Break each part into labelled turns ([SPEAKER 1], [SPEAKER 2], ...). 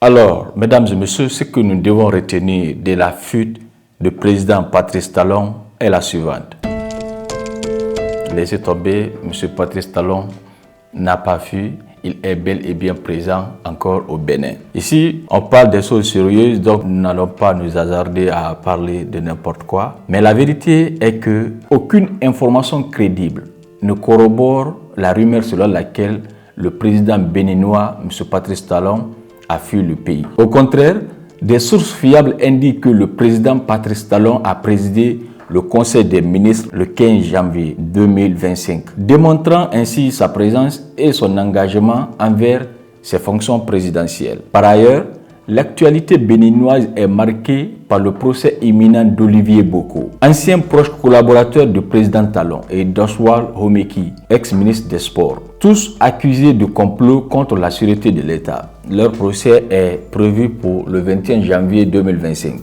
[SPEAKER 1] Alors, mesdames et messieurs, ce que nous devons retenir de la fuite du président Patrice Talon est la suivante. Laissez tomber, M. Patrice Talon n'a pas fui, il est bel et bien présent encore au Bénin. Ici, on parle des choses sérieuses, donc nous n'allons pas nous hasarder à parler de n'importe quoi. Mais la vérité est que aucune information crédible ne corrobore la rumeur selon laquelle le président béninois, M. Patrice Talon, a fui le pays. Au contraire, des sources fiables indiquent que le président Patrice Talon a présidé le Conseil des ministres le 15 janvier 2025, démontrant ainsi sa présence et son engagement envers ses fonctions présidentielles. Par ailleurs, l'actualité béninoise est marquée par le procès imminent d'Olivier Boko, ancien proche collaborateur du président Talon, et d'Oswald Homeki, ex-ministre des Sports, tous accusés de complot contre la sûreté de l'État. Leur procès est prévu pour le 21 janvier 2025.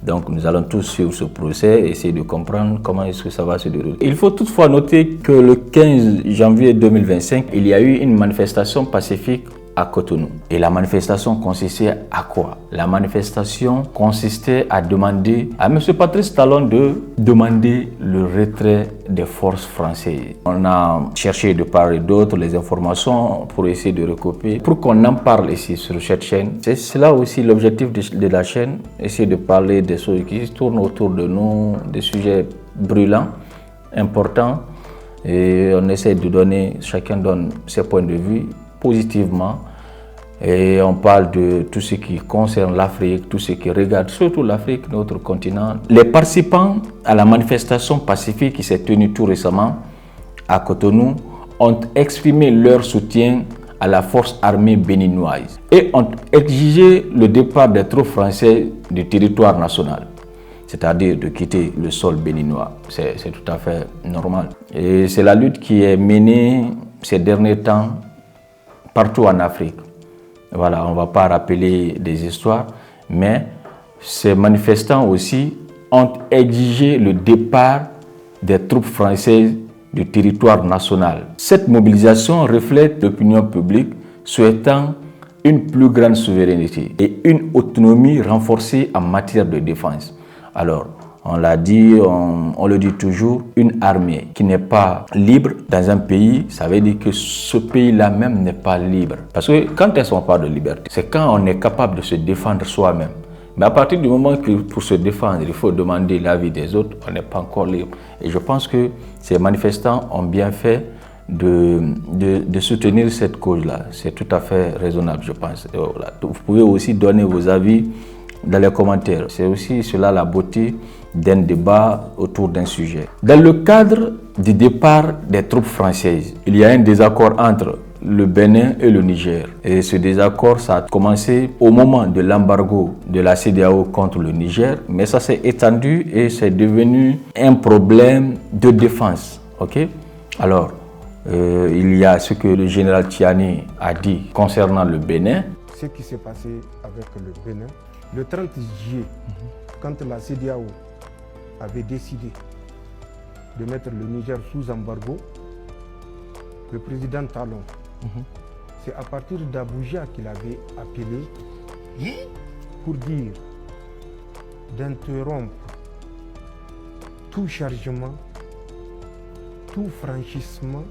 [SPEAKER 1] Donc nous allons tous suivre ce procès et essayer de comprendre comment est-ce que ça va se dérouler. Il faut toutefois noter que le 15 janvier 2025, il y a eu une manifestation pacifique à Cotonou. Et la manifestation consistait à quoi? La manifestation consistait à demander à M. Patrice Talon de demander le retrait des forces françaises. On a cherché de part et d'autre les informations pour essayer de recopier, pour qu'on en parle ici sur cette chaîne. C'est cela aussi l'objectif de la chaîne, essayer de parler des choses qui tournent autour de nous, des sujets brûlants, importants, et on essaie de donner, chacun donne ses points de vue positivement, et on parle de tout ce qui concerne l'Afrique, tout ce qui regarde surtout l'Afrique, notre continent. Les participants à la manifestation pacifique qui s'est tenue tout récemment à Cotonou ont exprimé leur soutien à la force armée béninoise et ont exigé le départ des troupes françaises du territoire national, c'est-à-dire de quitter le sol béninois. C'est tout à fait normal. Et c'est la lutte qui est menée ces derniers temps partout en Afrique. Voilà, on ne va pas rappeler des histoires, mais ces manifestants aussi ont exigé le départ des troupes françaises du territoire national. Cette mobilisation reflète l'opinion publique souhaitant une plus grande souveraineté et une autonomie renforcée en matière de défense. Alors, on l'a dit, on le dit toujours, une armée qui n'est pas libre dans un pays, ça veut dire que ce pays-là même n'est pas libre. Parce que quand elles sont pas de liberté, c'est quand on est capable de se défendre soi-même. Mais à partir du moment que pour se défendre, il faut demander l'avis des autres, on n'est pas encore libre. Et je pense que ces manifestants ont bien fait de soutenir cette cause-là. C'est tout à fait raisonnable, je pense. Et voilà. Vous pouvez aussi donner vos avis dans les commentaires. C'est aussi cela la beauté d'un débat autour d'un sujet. Dans le cadre du départ des troupes françaises, il y a un désaccord entre le Bénin et le Niger. Et ce désaccord, ça a commencé au moment de l'embargo de la CEDEAO contre le Niger, mais ça s'est étendu et c'est devenu un problème de défense. Ok? Alors, il y a ce que le général Tiani a dit concernant le Bénin.
[SPEAKER 2] Ce qui s'est passé avec le Bénin, le 30 juillet, quand la CEDEAO avait décidé de mettre le Niger sous embargo, le président Talon, c'est à partir d'Abuja qu'il avait appelé pour dire d'interrompre tout chargement, tout franchissement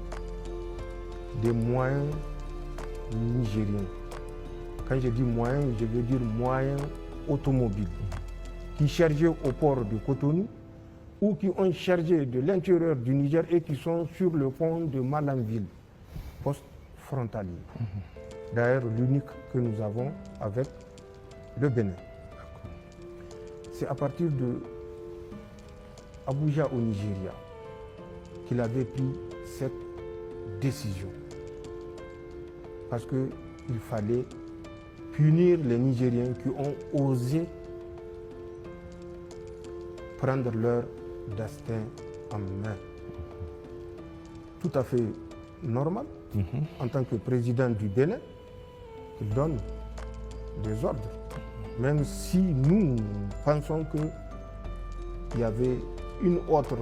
[SPEAKER 2] des moyens nigériens. Quand je dis moyens, je veux dire moyens automobiles qui chargeaient au port de Cotonou ou qui ont chargé de l'intérieur du Niger et qui sont sur le pont de Malanville, poste frontalier. D'ailleurs, l'unique que nous avons avec le Bénin. C'est à partir de Abuja au Nigeria qu'il avait pris cette décision. Parce qu'il fallait punir les Nigériens qui ont osé prendre leur destin en main. Tout à fait normal, en tant que président du Bénin, qu'il donne des ordres. Même si nous pensons qu'il y avait une autre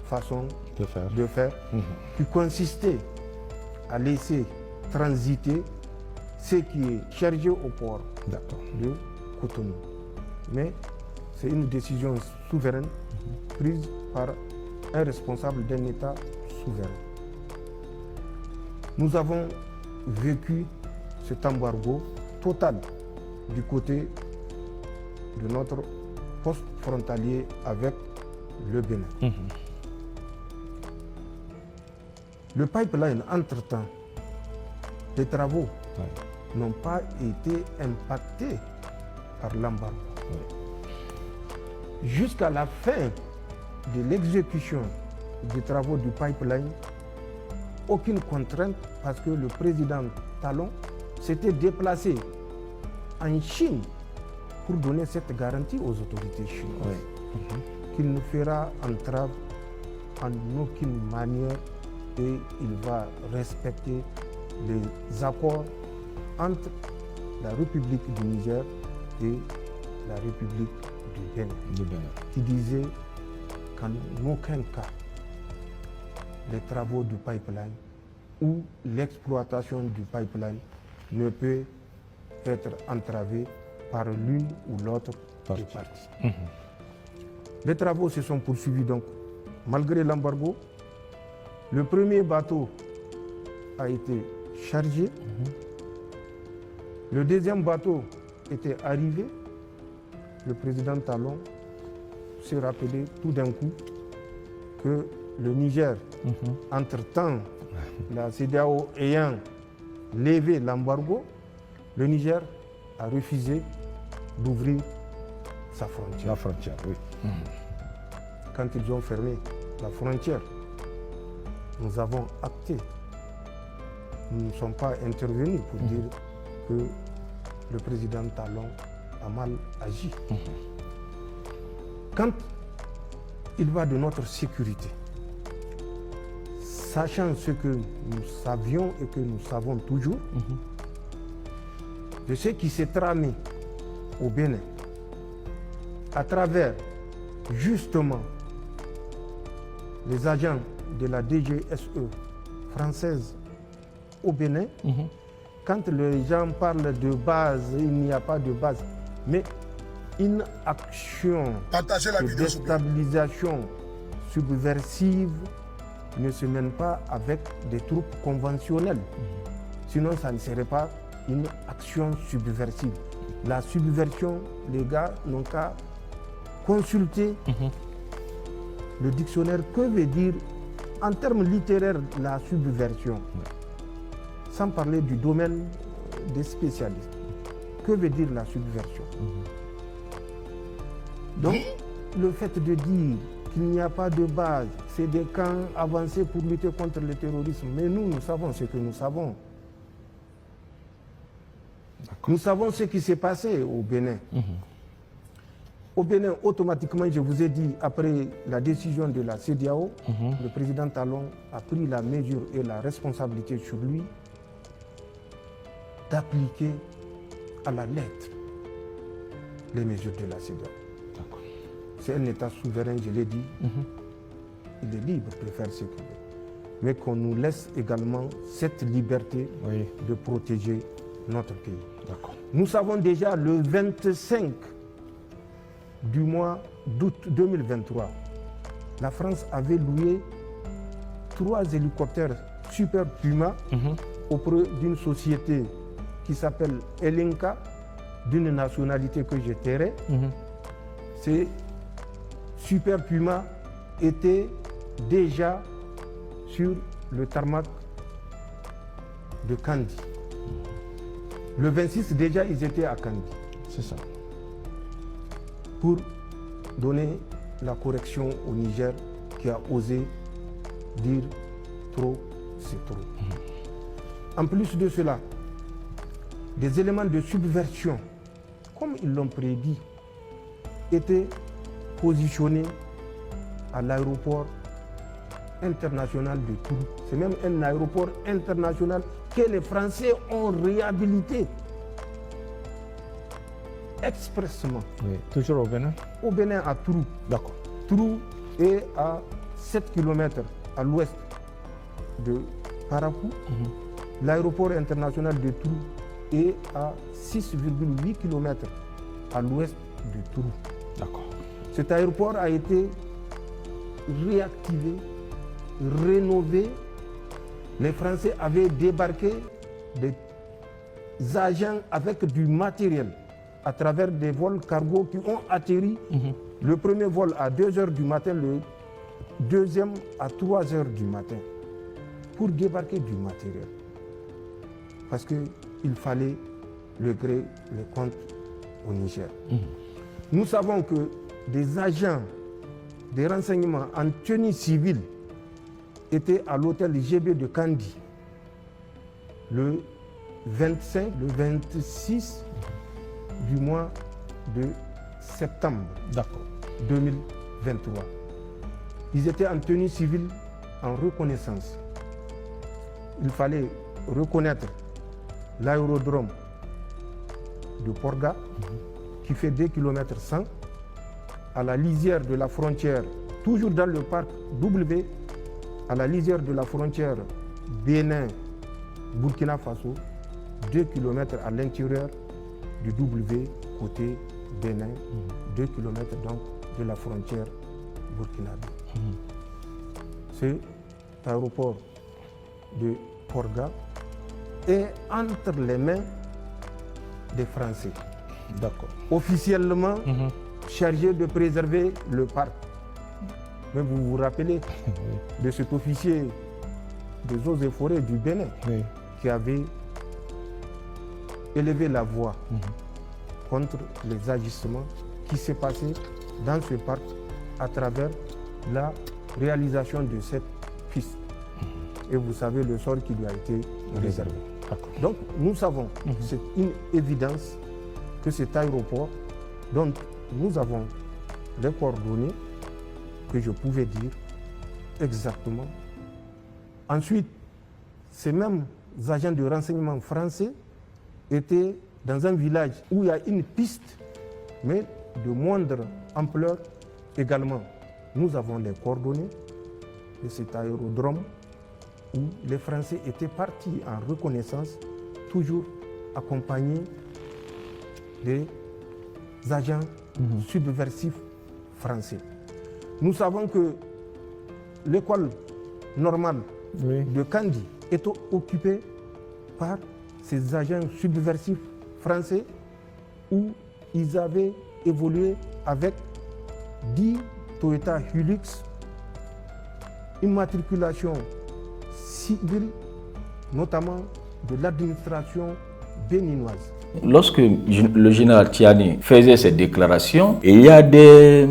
[SPEAKER 2] façon de faire qui consistait à laisser transiter ce qui est chargé au port de Cotonou. Mais c'est une décision souveraine prise par un responsable d'un État souverain. Nous avons vécu cet embargo total du côté de notre poste frontalier avec le Bénin. Le pipeline, entre-temps, les travaux n'ont pas été impactés par l'embargo. Jusqu'à la fin de l'exécution des travaux du pipeline, aucune contrainte parce que le président Talon s'était déplacé en Chine pour donner cette garantie aux autorités chinoises qu'il ne fera entrave en aucune manière et il va respecter les accords entre la République du Niger et la République du Bénin, qui disait qu'en aucun cas les travaux du pipeline ou l'exploitation du pipeline ne peut être entravée par l'une ou l'autre des parties. Les travaux se sont poursuivis donc malgré l'embargo. Le premier bateau a été chargé. Le deuxième bateau était arrivé. Le président Talon s'est rappelé tout d'un coup que le Niger, entre-temps, la CEDEAO ayant levé l'embargo, le Niger a refusé d'ouvrir sa frontière.
[SPEAKER 3] La frontière, oui.
[SPEAKER 2] Quand ils ont fermé la frontière, nous avons acté. Nous ne sommes pas intervenus pour dire que le président Talon a mal agi. Quand il va de notre sécurité, sachant ce que nous savions et que nous savons toujours, de ce qui s'est tramé au Bénin, à travers justement les agents de la DGSE française au Bénin, quand les gens parlent de base, il n'y a pas de base, mais une action de déstabilisation subversive ne se mène pas avec des troupes conventionnelles. Sinon, ça ne serait pas une action subversive. La subversion, les gars n'ont qu'à consulter le dictionnaire. Que veut dire, en termes littéraires, la subversion? Sans parler du domaine des spécialistes. Que veut dire la subversion? Donc, le fait de dire qu'il n'y a pas de base, c'est des camps avancés pour lutter contre le terrorisme. Mais nous savons ce que nous savons. Nous savons ce qui s'est passé au Bénin. Au Bénin, automatiquement, je vous ai dit, après la décision de la CEDEAO, le président Talon a pris la mesure et la responsabilité sur lui d'appliquer à la lettre les mesures de la CEDEAO. C'est un État souverain, je l'ai dit. Il est libre de faire ce qu'il veut. Mais qu'on nous laisse également cette liberté de protéger notre pays. Nous savons déjà le 25 du mois d'août 2023, la France avait loué 3 hélicoptères Super Puma auprès d'une société qui s'appelle Elenka, d'une nationalité que je tairai. Ces Super Puma étaient déjà sur le tarmac de Kandi. Le 26, déjà, ils étaient à Kandi.
[SPEAKER 3] C'est ça.
[SPEAKER 2] Pour donner la correction au Niger qui a osé dire trop, c'est trop. En plus de cela, des éléments de subversion, comme ils l'ont prédit, étaient positionnés à l'aéroport international de Tours. C'est même un aéroport international que les Français ont réhabilité expressément.
[SPEAKER 3] Oui. Toujours au Bénin?
[SPEAKER 2] Au Bénin, à Tours.
[SPEAKER 3] D'accord.
[SPEAKER 2] Tours est à 7 km à l'ouest de Parakou. L'aéroport international de Tours est à 6,8 km à l'ouest de Tourou.
[SPEAKER 3] D'accord.
[SPEAKER 2] Cet aéroport a été réactivé, rénové. Les Français avaient débarqué des agents avec du matériel à travers des vols cargo qui ont atterri. Le premier vol à 2 h du matin, le deuxième à 3 h du matin, pour débarquer du matériel. Parce qu'il fallait régler les comptes au Niger. Nous savons que des agents des renseignements en tenue civile étaient à l'hôtel GB de Kandi le 25, le 26 du mois de septembre 2023. Ils étaient en tenue civile en reconnaissance. Il fallait reconnaître l'aérodrome de Porga qui fait 2 km 100 à la lisière de la frontière, toujours dans le parc W, à la lisière de la frontière Bénin-Burkina Faso, 2 km à l'intérieur du W côté Bénin, 2 km donc de la frontière burkinabé. Cet aéroport de Porga est entre les mains des Français.
[SPEAKER 3] D'accord.
[SPEAKER 2] Officiellement chargé de préserver le parc. Mais vous vous rappelez de cet officier des eaux et forêts du Bénin qui avait élevé la voix contre les agissements qui s'est passé dans ce parc à travers la réalisation de cette piste. Et vous savez le sort qui lui a été réservé. Donc nous savons, c'est une évidence que cet aéroport dont nous avons les coordonnées que je pouvais dire exactement. Ensuite, ces mêmes agents de renseignement français étaient dans un village où il y a une piste, mais de moindre ampleur également. Nous avons les coordonnées de cet aérodrome où les Français étaient partis en reconnaissance, toujours accompagnés des agents subversifs français. Nous savons que l'école normale de Kandi est occupée par ces agents subversifs français où ils avaient évolué avec 10 Toyota Hilux, une matriculation civile, notamment de l'administration béninoise.
[SPEAKER 1] Lorsque le général Tiani faisait ces déclarations, il y a des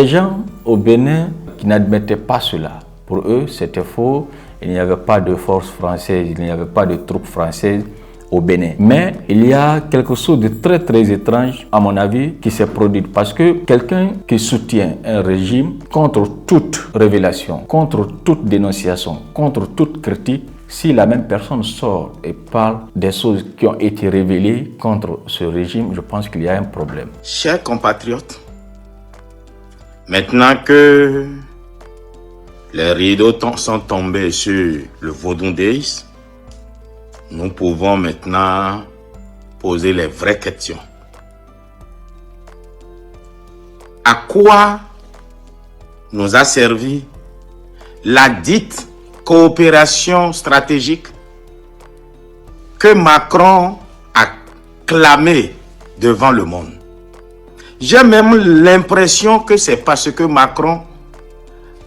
[SPEAKER 1] gens au Bénin qui n'admettaient pas cela. Pour eux, c'était faux. Il n'y avait pas de force française, il n'y avait pas de troupes françaises au Bénin. Mais il y a quelque chose de très très étrange, à mon avis, qui s'est produit. Parce que quelqu'un qui soutient un régime contre toute révélation, contre toute dénonciation, contre toute critique, si la même personne sort et parle des choses qui ont été révélées contre ce régime, je pense qu'il y a un problème.
[SPEAKER 4] Chers compatriotes, maintenant que les rideaux sont tombés sur le vaudou-déisme, nous pouvons maintenant poser les vraies questions. À quoi nous a servi la dite coopération stratégique que Macron a clamée devant le monde? J'ai même l'impression que c'est parce que Macron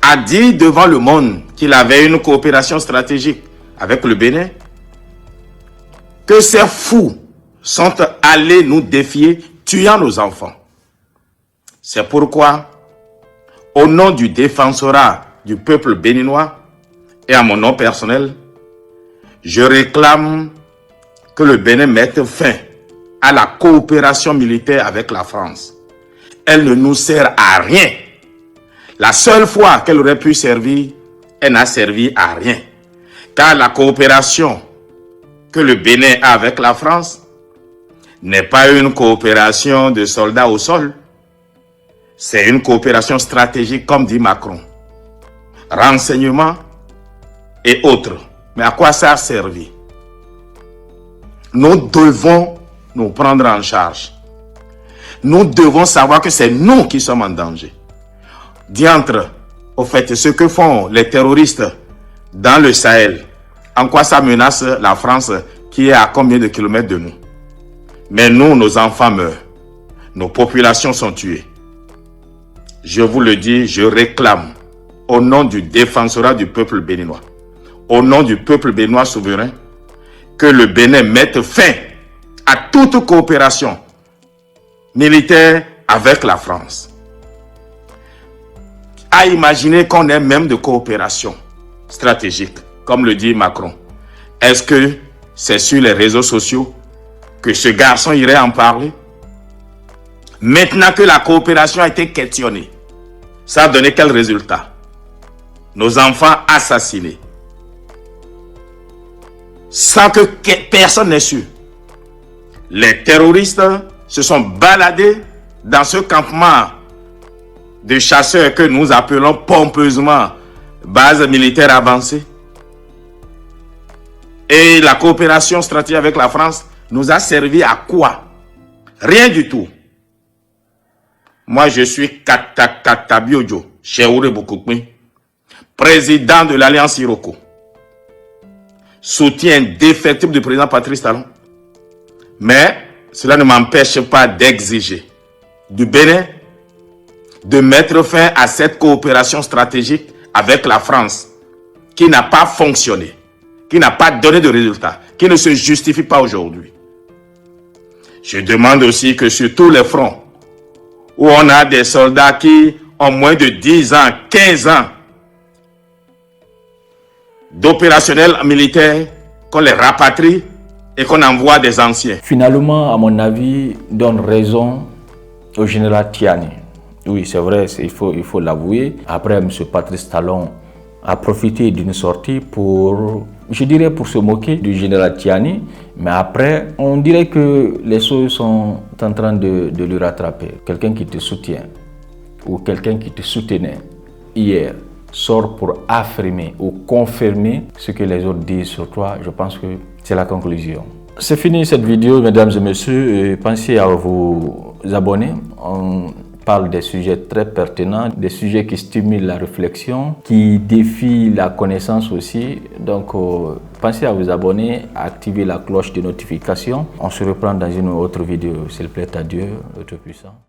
[SPEAKER 4] a dit devant le monde qu'il avait une coopération stratégique avec le Bénin que ces fous sont allés nous défier, tuant nos enfants. C'est pourquoi, au nom du défensorat du peuple béninois et à mon nom personnel, je réclame que le Bénin mette fin à la coopération militaire avec la France. Elle ne nous sert à rien. La seule fois qu'elle aurait pu servir, elle n'a servi à rien. Car la coopération que le Bénin a avec la France n'est pas une coopération de soldats au sol. C'est une coopération stratégique, comme dit Macron. Renseignements et autres. Mais à quoi ça a servi? nous devons nous prendre en charge. Nous devons savoir que c'est nous qui sommes en danger. Diantre, au fait, ce que font les terroristes dans le Sahel, en quoi ça menace la France qui est à combien de kilomètres de nous? Mais nous, nos enfants meurent. Nos populations sont tuées. Je vous le dis, je réclame au nom du défensorat du peuple béninois, au nom du peuple béninois souverain, que le Bénin mette fin à toute coopération militaire avec la France. À imaginer qu'on ait même de coopération stratégique, comme le dit Macron. Est-ce que c'est sur les réseaux sociaux que ce garçon irait en parler? Maintenant que la coopération a été questionnée, ça a donné quel résultat? Nos enfants assassinés. Sans que personne n'ait su. Les terroristes se sont baladés dans ce campement de chasseurs que nous appelons pompeusement base militaire avancée. Et la coopération stratégique avec la France nous a servi à quoi? Rien du tout. Moi, je suis Katabiojo, Cheoure Boukoukmi, président de l'Alliance Iroko. Soutien indéfectible du président Patrice Talon. Mais cela ne m'empêche pas d'exiger du Bénin de mettre fin à cette coopération stratégique avec la France qui n'a pas fonctionné, qui n'a pas donné de résultats, qui ne se justifie pas aujourd'hui. Je demande aussi que sur tous les fronts où on a des soldats qui ont moins de 10 ans, 15 ans d'opérationnel militaire, qu'on les rapatrie et qu'on envoie des anciens.
[SPEAKER 1] Finalement, à mon avis, donne raison au général Tiani. Oui, c'est vrai, il faut l'avouer. Après, M. Patrice Talon a profité d'une sortie pour, je dirais, pour se moquer du général Tiani. Mais après, on dirait que les choses sont en train de lui rattraper. Quelqu'un qui te soutient ou quelqu'un qui te soutenait hier sort pour affirmer ou confirmer ce que les autres disent sur toi. Je pense que c'est la conclusion. C'est fini cette vidéo, mesdames et messieurs. Pensez à vous abonner. On parle des sujets très pertinents, des sujets qui stimulent la réflexion, qui défient la connaissance aussi. Donc, pensez à vous abonner, à activer la cloche de notification. On se reprend dans une autre vidéo. S'il plaît à Dieu, le Tout-Puissant.